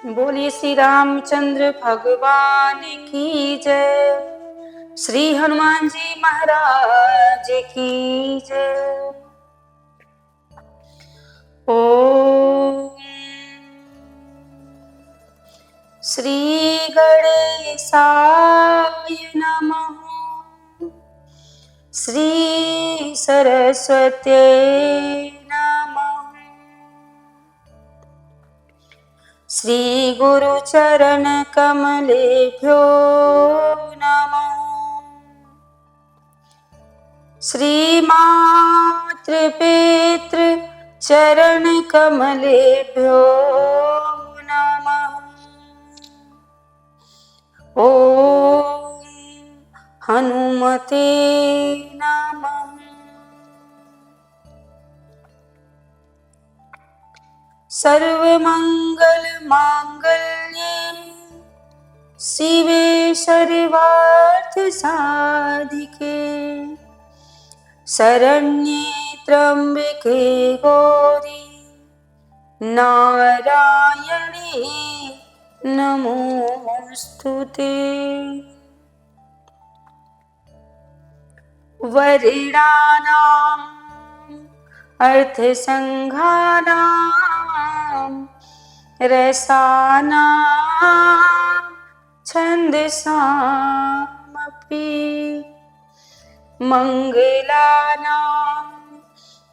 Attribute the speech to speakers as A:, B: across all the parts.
A: बोलिए श्री रामचंद्र भगवान की जय। श्री हनुमान जी महाराज की जय। ओम श्री गणेशाय नमः। श्री सरस्वती नमः। श्री गुरुचरण कमलेभ्यो नमः। श्री मातृपितृ चरण कमलेभ्यो नमः। ओम हनुमते नमः। सर्वमंगल मांगल्ये शिवे सर्वार्थ साधिके शरण्ये त्र्यंबके गौरी नारायणी नमोस्तुते। वरिणानां अर्थसंघानां रसानां छन्दसामपि मंगलानां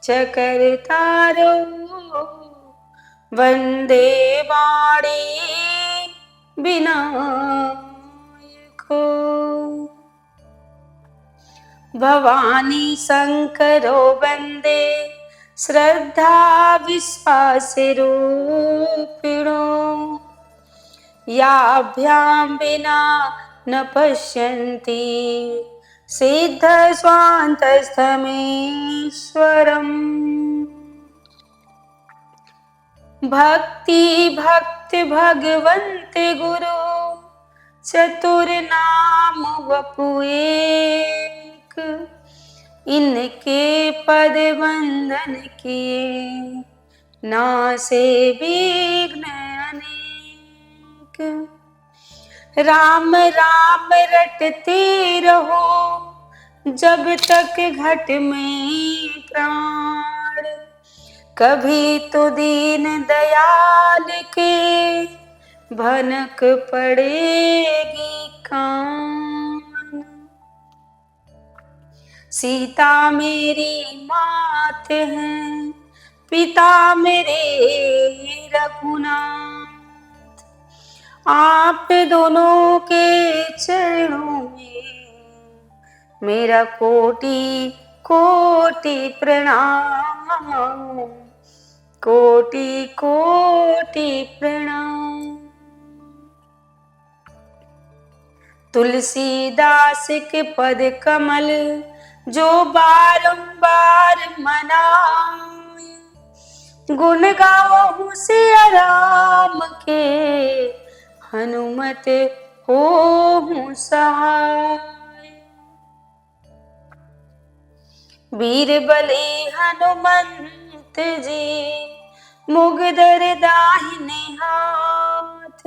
A: च कर्तारो वन्दे वाणी विनायको। भवानी शंकरो वन्दे श्रद्धा विश्वासरूपिणो याभ्यां विना न पश्यन्ति सिद्धस्वान्तस्थमीश्वरम्। भक्ति भक्त भगवन्त गुरु चतुर्नाम वपुएक इनके पद वंदन किए नासे विघ्न अनेक। राम राम रटते रहो जब तक घट में प्राण कभी तो दीन दयाल के भनक पड़ेगी कान। सीता मेरी मात है पिता मेरे रघुनाथ आप दोनों के चरणों में मेरा कोटि कोटि प्रणाम कोटि कोटि प्रणाम। तुलसीदास के पद कमल जो बारंबार मनाए गुण गाओ सिया राम के हनुमत होहु सहाय। वीर बले हनुमंत जी मुगदर दाहिने हाथ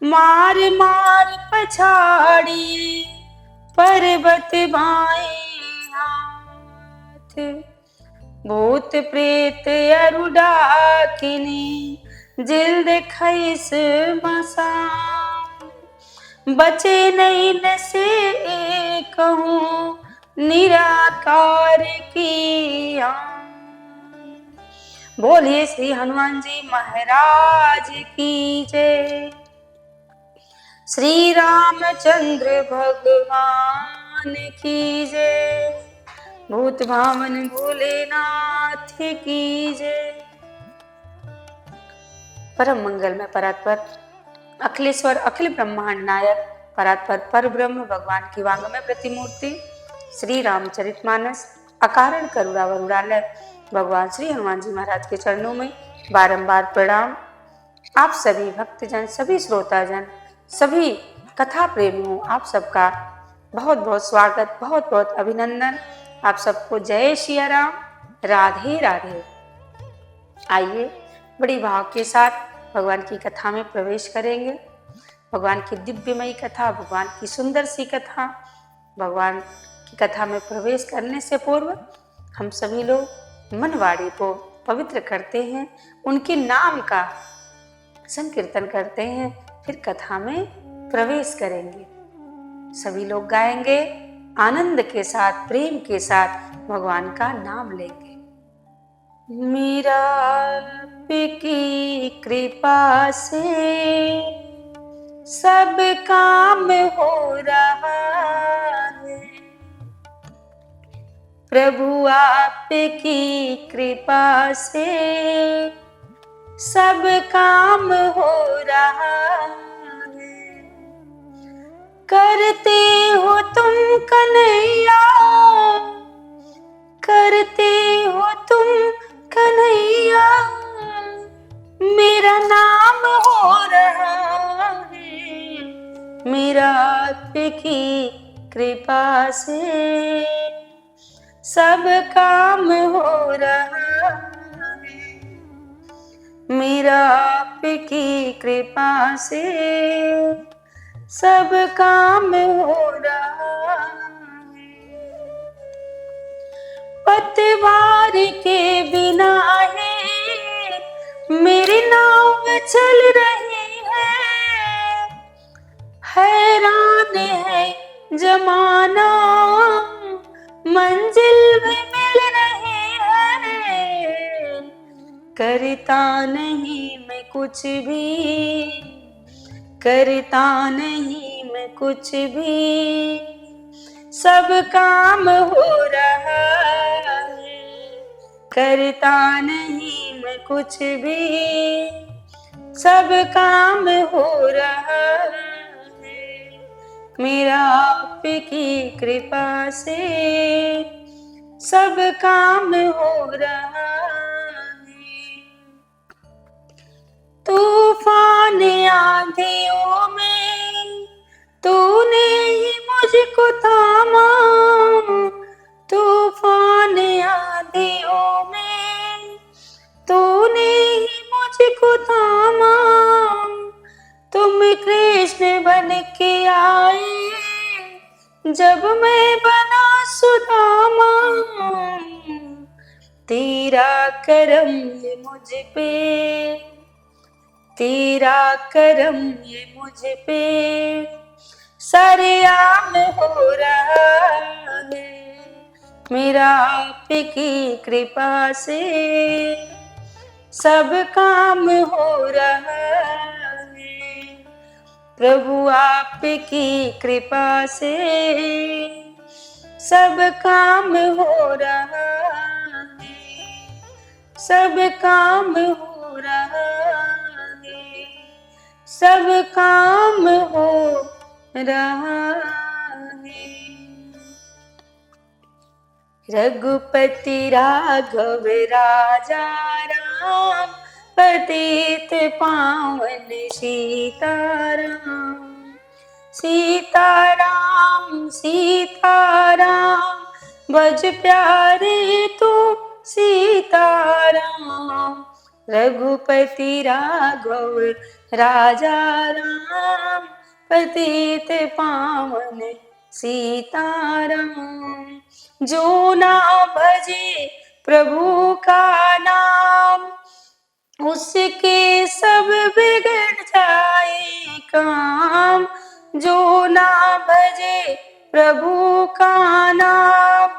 A: मार मार पछाड़ी पर्वत बाएं हाथ। भूत प्रेत अरु डाकिनी जिल्द खैस मसान बचे नहीं न से कहूँ निराकार की आन। बोलिए श्री हनुमान जी महाराज की जय। श्री रामचंद्र भगवान की जय। भूत भावन भोलेनाथ की जय। परम मंगल में परात्पर अखिलेश्वर अखिल ब्रह्मांड नायक परात्पर पर ब्रह्म भगवान की वांगमय प्रतिमूर्ति श्री रामचरितमानस अकारण करुणा वरुणालय भगवान श्री हनुमान जी महाराज के चरणों में बारंबार प्रणाम। आप सभी भक्तजन सभी श्रोताजन सभी कथा प्रेमियों आप सबका बहुत बहुत स्वागत बहुत बहुत अभिनंदन। आप सबको जय सिया राम राधे राधे। आइए बड़ी भाव के साथ भगवान की कथा में प्रवेश करेंगे। भगवान की दिव्यमयी कथा, भगवान की सुंदर सी कथा, भगवान की कथा में प्रवेश करने से पूर्व हम सभी लोग मन वाणी को पवित्र करते हैं, उनके नाम का संकीर्तन करते हैं, फिर कथा में प्रवेश करेंगे। सभी लोग गाएंगे आनंद के साथ, प्रेम के साथ भगवान का नाम लेंगे। मेरा आपकी कृपा से सब काम हो रहा है, प्रभु आपकी कृपा से सब काम हो रहा है। करते हो तुम कन्हैया, करते हो तुम कन्हैया, मेरा नाम हो रहा है। मेरा आपकी कृपा से सब काम हो रहा है। मेरा आपकी कृपा से सब काम हो रहा है। पतवार के बिना है मेरी नाव चल रही है, हैरान है जमाना मंजिल भी मिल रही है। करता नहीं मैं कुछ भी, करता नहीं मैं कुछ भी, सब काम हो रहा है। करता नहीं मैं कुछ भी, सब काम हो रहा है। मेरा आपकी कृपा से सब काम हो रहा है। तूफान आंधियों में तूने ही मुझको थामा, तूफान आंधियों में तूने ही मुझको थामा। तुम कृष्ण बन के आए जब मैं बना सुदामा, तेरा करम ये मुझ पे, तेरा करम ये मुझ पे सरेआम हो रहा है। मेरा आपकी कृपा से सब काम हो रहा है। प्रभु आपकी कृपा से सब काम हो रहा है। सब काम हो रहा है। सब काम हो रहा है। रघुपति राघव राजा राम, पतित पावन सीताराम। सीताराम सीताराम भज प्यारे तू सीताराम। रघुपति राघव राजा राम, पतित पावन सीताराम। जो ना भजे प्रभु का नाम, उसके सब बिगड़ जाए काम। जो ना भजे प्रभु का नाम,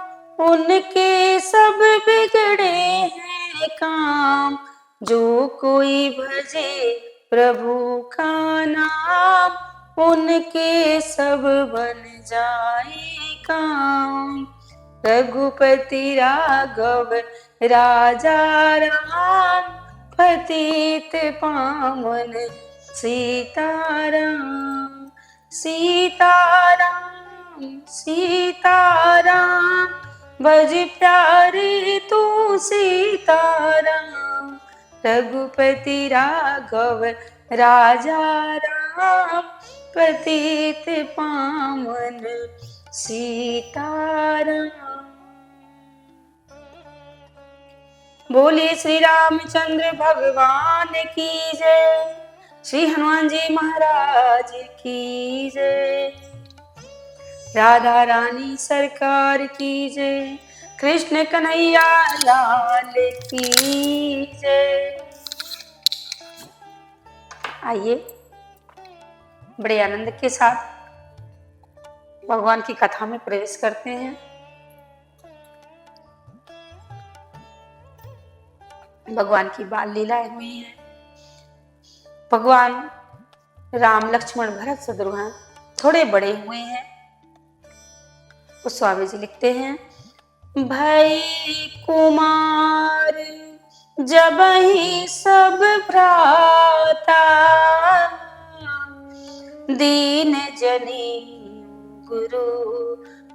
A: उनके सब बिगड़े हैं काम। जो कोई भजे प्रभु का नाम, उनके सब बन जाए काम। रघुपति राघव राजा राम, पतित पावन सीताराम। सीताराम सीताराम भज प्यारे तू सीताराम। रघुपति राघव राजा राम, पतित पावन सीताराम। बोलिए श्री रामचंद्र भगवान की जय। श्री हनुमान जी महाराज की जय। राधा रानी सरकार की जय। कृष्ण कन्हैया लाल की जय। आइए बड़े आनंद के साथ भगवान की कथा में प्रवेश करते हैं। भगवान की बाल लीलाएं हुई हैं। भगवान राम लक्ष्मण भरत शत्रुघ्न थोड़े बड़े हुए हैं। तो स्वामी जी लिखते हैं, भई कुमार जब ही सब भ्राता, दीन जनी गुरु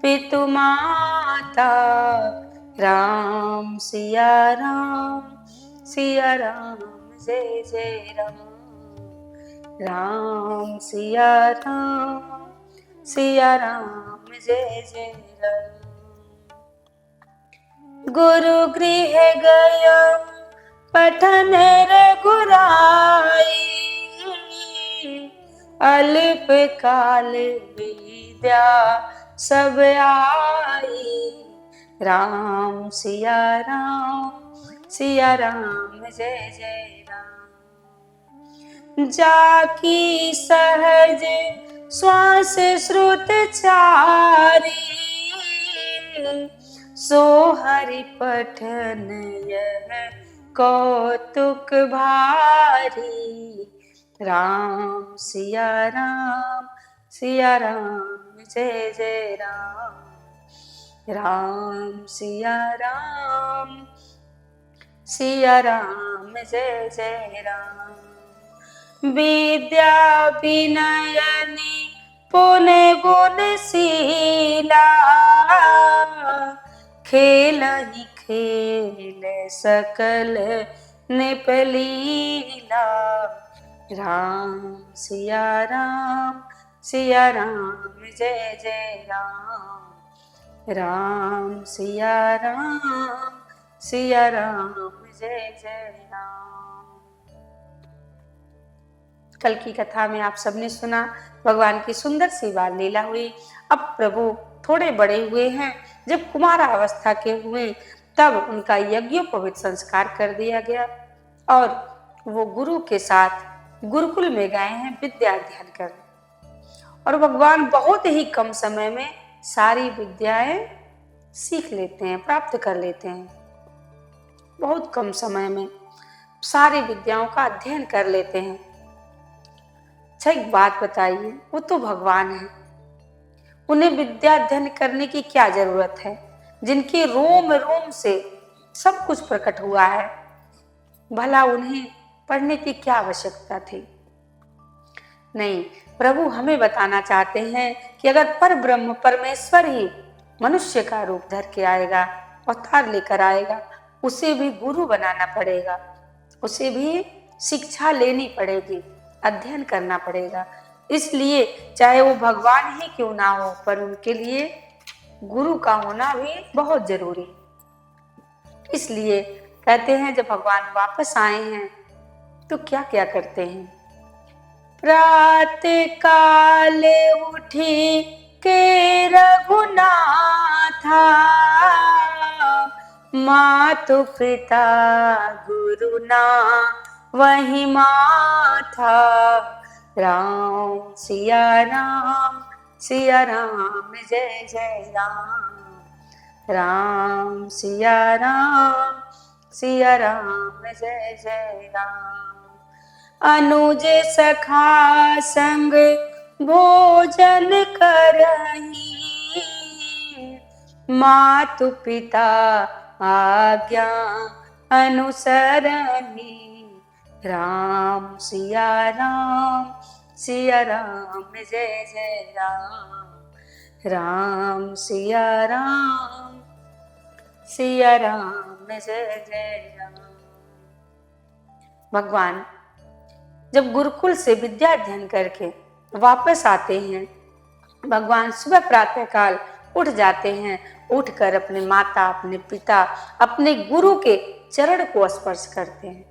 A: पितु माता। राम सिया राम जय जय राम। राम सिया राम जय जय राम। गुरु गृह गया पठन रघुराई, अल्प काल विद्या सब आई। राम सिया राम जय जय राम। जाकी सहज श्वास श्रुत चारी, सो हरि पठन यह कौतुक भारी। राम सिया राम जय जय राम। राम सिया राम जय जय राम। विद्या विनयनी पुण्य गुणशीला, खेल ही खेल सकल निपलीला। राम सिया राम जय जय राम। राम सिया राम जय जय राम। कल की कथा में आप सबने सुना भगवान की सुंदर सी बाल लीला हुई। अब प्रभु थोड़े बड़े हुए हैं। जब कुमार अवस्था के हुए तब उनका यज्ञोपवीत संस्कार कर दिया गया और वो गुरु के साथ गुरुकुल में गए हैं विद्या अध्ययन करने। और भगवान बहुत ही कम समय में सारी विद्याएं सीख लेते हैं, प्राप्त कर लेते हैं। बहुत कम समय में सारी विद्याओं का अध्ययन कर लेते हैं। अच्छा एक बात बताइए, वो तो भगवान है, उन्हें विद्या अध्ययन करने की क्या जरूरत है? जिनके रोम रोम से सब कुछ प्रकट हुआ है, भला उन्हें पढ़ने की क्या आवश्यकता थी? नहीं, प्रभु हमें बताना चाहते हैं कि अगर पर ब्रह्म परमेश्वर ही मनुष्य का रूप धर के आएगा, अवतार लेकर आएगा, उसे भी गुरु बनाना पड़ेगा, उसे भी शिक्षा लेनी पड़ेगी, अध्ययन करना पड़ेगा। इसलिए चाहे वो भगवान ही क्यों ना हो, पर उनके लिए गुरु का होना भी बहुत जरूरी। इसलिए कहते हैं जब भगवान वापस आए हैं तो क्या क्या करते हैं। प्रातः काल उठी के रघुनाथा, मातु पिता गुरु ना वही माथा। राम सिया राम जय जय राम। राम सिया राम जय जय राम। अनुज सखा संग भोजन करही, मातु पिता आज्ञा अनुसरणी। राम सिया राम जय जय राम। राम सिया राम जय जय राम। भगवान जब गुरुकुल से विद्या अध्ययन करके वापस आते हैं, भगवान सुबह प्रातः काल उठ जाते हैं। उठकर अपने माता, अपने पिता, अपने गुरु के चरण को स्पर्श करते हैं।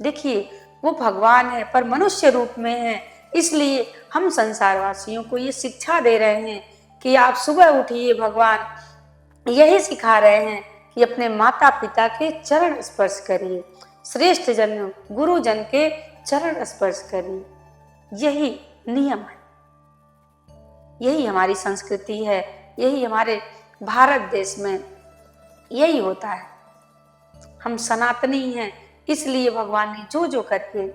A: देखिए, वो भगवान है पर मनुष्य रूप में है, इसलिए हम संसारवासियों को ये शिक्षा दे रहे हैं कि आप सुबह उठिए। भगवान यही सिखा रहे हैं कि अपने माता पिता के चरण स्पर्श करिए, श्रेष्ठ जन गुरुजन के चरण स्पर्श करिए। यही नियम है, यही हमारी संस्कृति है, यही हमारे भारत देश में यही होता है। हम सनातनी हैं, इसलिए भगवान ने जो जो करके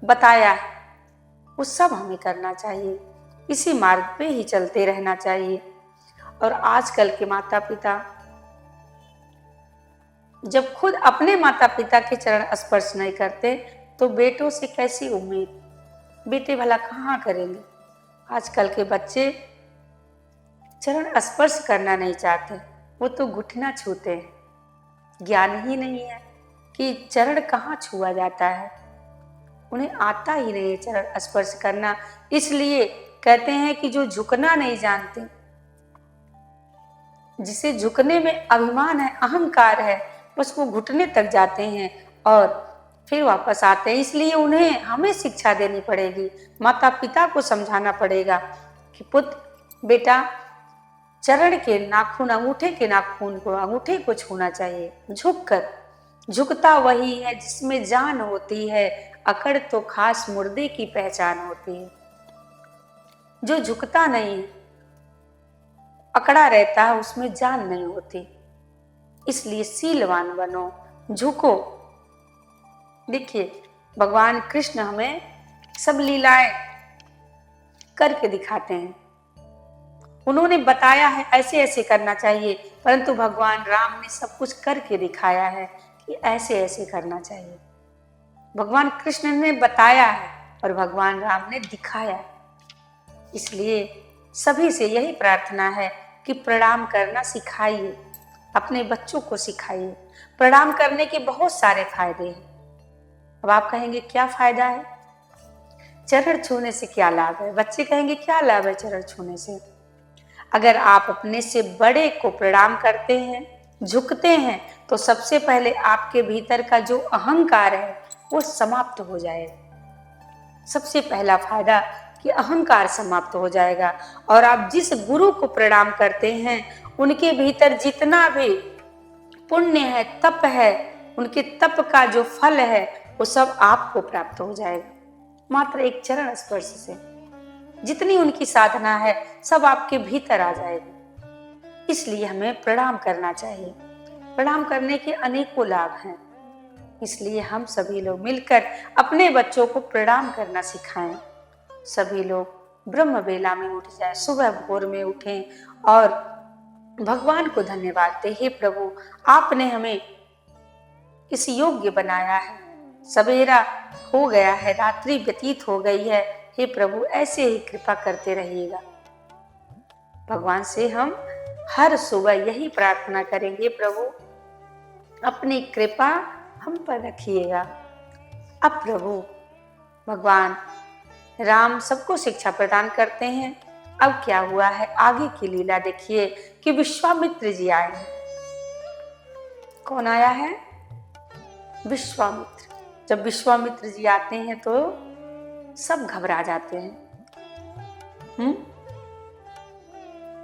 A: बताया है वो सब हमें करना चाहिए, इसी मार्ग पे ही चलते रहना चाहिए। और आजकल के माता पिता जब खुद अपने माता पिता के चरण स्पर्श नहीं करते तो बेटों से कैसी उम्मीद, बेटे भला कहाँ करेंगे। आजकल के बच्चे चरण स्पर्श करना नहीं चाहते, वो तो घुटना छूते हैं। ज्ञान ही नहीं है कि चरण कहाँ छुआ जाता है, उन्हें आता ही नहीं है चरण स्पर्श करना। इसलिए कहते हैं कि जो झुकना नहीं जानते, जिसे झुकने में अभिमान है, अहंकार है, बस वो घुटने तक जाते हैं और फिर वापस आते हैं। इसलिए उन्हें हमें शिक्षा देनी पड़ेगी, माता पिता को समझाना पड़ेगा कि पुत्र बेटा चरण के नाखून, अंगूठे के नाखून को, अंगूठे को छूना चाहिए झुककर। झुकता वही है जिसमें जान होती है, अकड़ तो खास मुर्दे की पहचान होती है। जो झुकता नहीं, अकड़ा रहता है, उसमें जान नहीं होती। इसलिए सीलवान बनो, झुको। देखिए, भगवान कृष्ण हमें सब लीलाएं करके दिखाते हैं, उन्होंने बताया है ऐसे ऐसे करना चाहिए, परंतु भगवान राम ने सब कुछ करके दिखाया है कि ऐसे ऐसे करना चाहिए। भगवान कृष्ण ने बताया है और भगवान राम ने दिखाया है। इसलिए सभी से यही प्रार्थना है कि प्रणाम करना सिखाइए, अपने बच्चों को सिखाइए। प्रणाम करने के बहुत सारे फायदे हैं। अब आप कहेंगे क्या फायदा है, चरण छूने से क्या लाभ है? बच्चे कहेंगे क्या लाभ है चरण छूने से? अगर आप अपने से बड़े को प्रणाम करते हैं, झुकते हैं, तो सबसे पहले आपके भीतर का जो अहंकार है वो समाप्त हो जाएगा। सबसे पहला फायदा कि अहंकार समाप्त हो जाएगा। और आप जिस गुरु को प्रणाम करते हैं, उनके भीतर जितना भी पुण्य है, तप है, उनके तप का जो फल है वो सब आपको प्राप्त हो जाएगा। मात्र एक चरण स्पर्श से जितनी उनकी साधना है सब आपके भीतर आ जाएगी। इसलिए हमें प्रणाम करना चाहिए। प्रणाम करने के अनेकों लाभ हैं, इसलिए हम सभी लोग मिलकर अपने बच्चों को प्रणाम करना सिखाएं। सभी लोग ब्रह्म बेला में उठ जाएं, सुबह भोर में उठें और भगवान को धन्यवाद दें। हे प्रभु, आपने हमें इस योग्य बनाया है, सवेरा हो गया है, रात्रि व्यतीत हो गई है। हे प्रभु, ऐसे ही कृपा करते रहिएगा। भगवान से हम हर सुबह यही प्रार्थना करेंगे, प्रभु अपनी कृपा हम पर रखिएगा। अब प्रभु भगवान राम सबको शिक्षा प्रदान करते हैं। अब क्या हुआ है आगे की लीला देखिए कि विश्वामित्र जी आए हैं। कौन आया है? विश्वामित्र। जब विश्वामित्र जी आते हैं तो सब घबरा जाते हैं।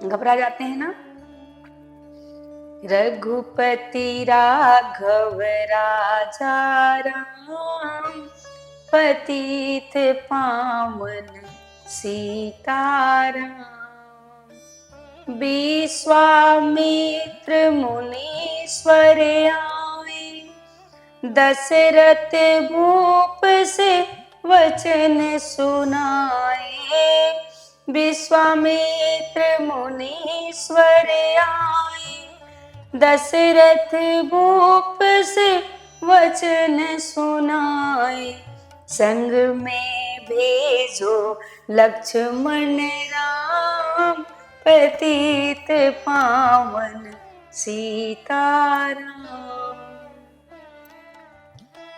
A: घबरा जाते हैं ना। रघुपति राघव राजा राम, पतित पावन सीताराम। विश्वामित्र मुनीश्वर आए, दशरथ भूप से वचन सुनाए। विश्वामित्र मुनीश्वर आए, दशरथ भूप से वचन सुनाए। संग में भेजो लक्ष्मण राम, पतित पावन सीताराम।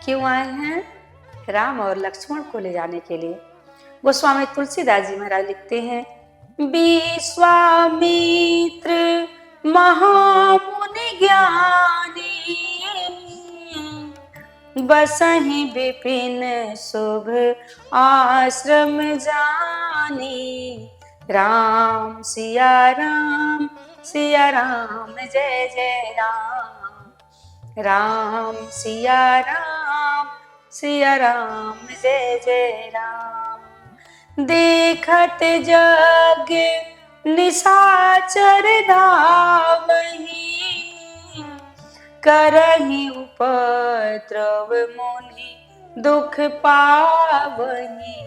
A: क्यों आए हैं? राम और लक्ष्मण को ले जाने के लिए। गोस्वामी तुलसीदास जी महाराज लिखते हैं, विश्वामित्र महामुनि ज्ञानी बसहि विपिन शुभ आश्रम जानी। राम सिया राम जय जय राम। राम सिया राम जय जय राम। देखत जग निशाचर धावहि करहि उपद्रव मुनि दुख पावहि।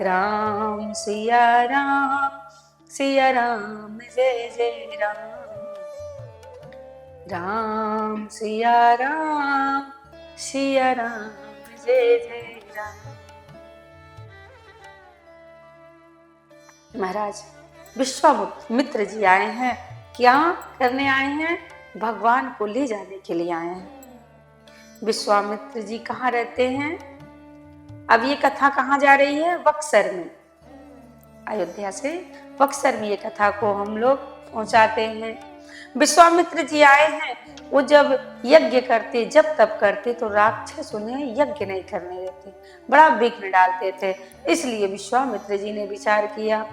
A: राम सिया राम जय जय राम। राम सिया राम जय जय राम। महाराज विश्वामित्र जी आए हैं, क्या करने आए हैं? भगवान को ले जाने के लिए आए हैं। विश्वामित्र जी कहाँ रहते हैं? अब ये कथा कहाँ जा रही है? बक्सर में। अयोध्या से बक्सर में ये कथा को हम लोग पहुंचाते हैं। विश्वामित्र जी आए हैं, वो जब यज्ञ करते, जब तप करते तो राक्षस उन्हें यज्ञ नहीं करने देते, बड़ा विघ्न डालते थे। इसलिए विश्वामित्र जी ने विचार किया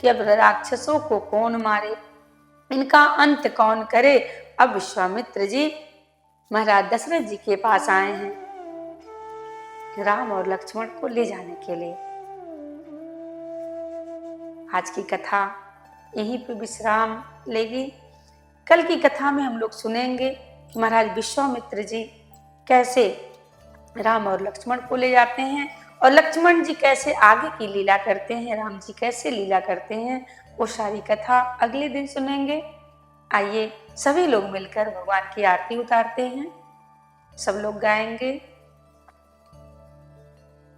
A: कि अब राक्षसों को कौन मारे, इनका अंत कौन करे। अब विश्वामित्र जी महाराज दशरथ जी के पास आए हैं राम और लक्ष्मण को ले जाने के लिए। आज की कथा यहीं पे विश्राम लेगी। कल की कथा में हम लोग सुनेंगे कि महाराज विश्वामित्र जी कैसे राम और लक्ष्मण को ले जाते हैं और लक्ष्मण जी कैसे आगे की लीला करते हैं, राम जी कैसे लीला करते हैं, वो सारी कथा अगले दिन सुनेंगे। आइए सभी लोग मिलकर भगवान की आरती उतारते हैं। सब लोग गाएंगे,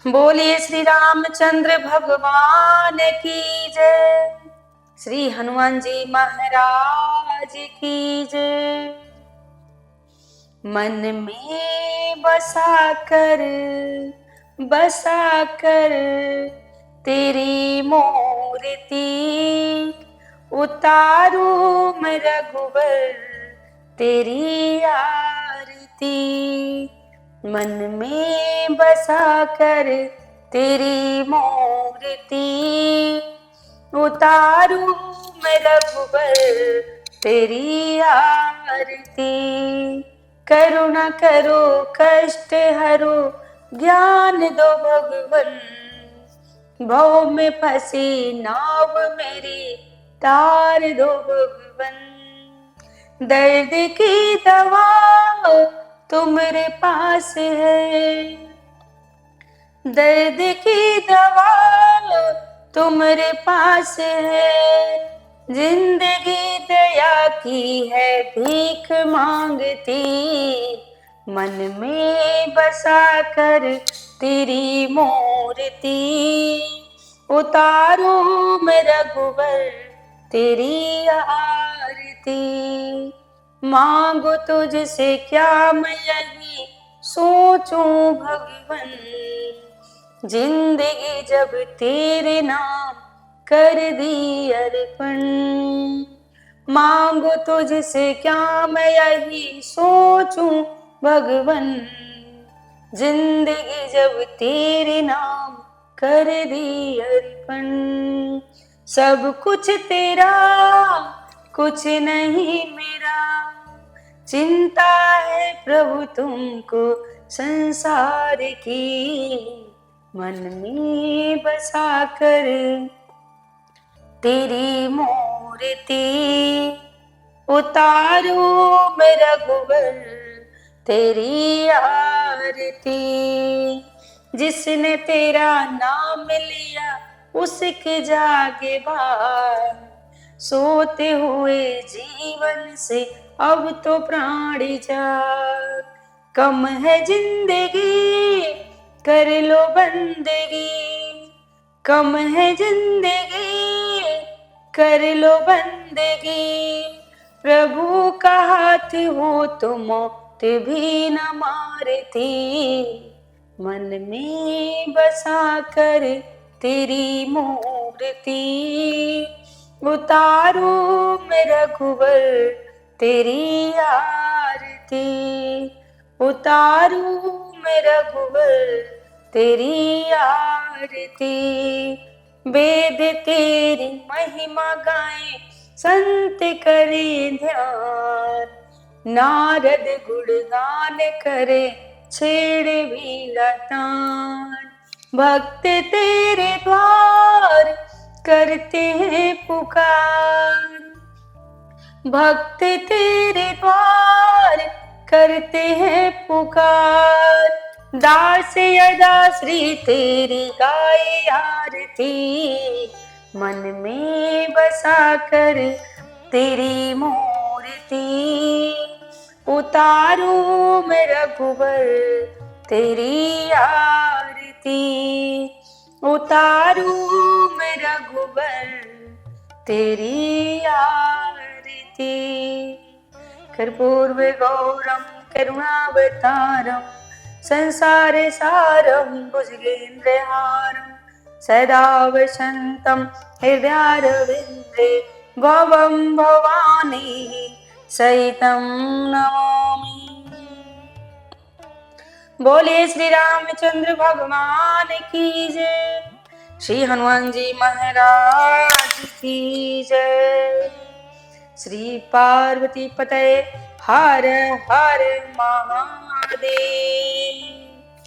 A: बोलिए श्री रामचंद्र भगवान की जय, श्री हनुमान जी महाराज की जय। मन में बसा कर तेरी मूर्ति, उतारू मैं रघुवर तेरी आरती। मन में बसा कर तेरी मूर्ति, उतारू मैं रघुवर तेरी आरती। करुणा करो कष्ट हरो ज्ञान दो भगवन, भव में फंसी नाव मेरी तार दो भगवन। दर्द की दवा तुम्हारे पास है, दर्द की दवा तुम्हारे पास है। जिंदगी दया की है भीख मांगती, मन में बसा कर तेरी मूर्ति, उतारो मैं रघुवर तेरी आरती। मांगो तुझसे क्या मैं यही सोचूं भगवन, जिंदगी जब तेरे नाम कर दी अर्पण। मांगो तुझसे क्या मैं यही सोचूं भगवन, जिंदगी जब तेरे नाम कर दी अर्पण। सब कुछ तेरा कुछ नहीं मेरा, चिंता है प्रभु तुमको संसार की। मन में बसा कर तेरी मूर्ति, उतारो मैं रघुवर तेरी आरती। जिसने तेरा नाम लिया उसके जागे बार, सोते हुए जीवन से अब तो प्राण जाग। कम है जिंदगी कर लो बंदगी, कम है जिंदगी कर लो बंदगी। प्रभु का हाथ हो तो मौत भी न मारती, मन में बसा कर तेरी मूर्ति, उतारू मैं रघुवर तेरी आरती, उतारू मैं रघुवर तेरी आरती। वेद तेरी महिमा गाए संत करे ध्यान, नारद गुणगान करे छेड़े भी लतान। भक्त तेरे द्वार करते हैं पुकार, भक्त तेरे द्वार करते हैं पुकार। दास यदा श्री तेरी गाए आरती, मन में बसा कर तेरी मूर्ति। उतारू मैं रघुवर तेरी आरती, उतारू मैं रघुवर तेरी आरती। कर्पूर गौरम करुणावतारम, संसार सारम भुजगेन्द्रहारम, सदा वसन्तं हृदयारविन्दे भवं भवानी सहितं नमामि। बोले श्री रामचंद्र भगवान की जय, श्री हनुमान जी महाराज की जय। श्री पार्वती पते हर हर महादेव।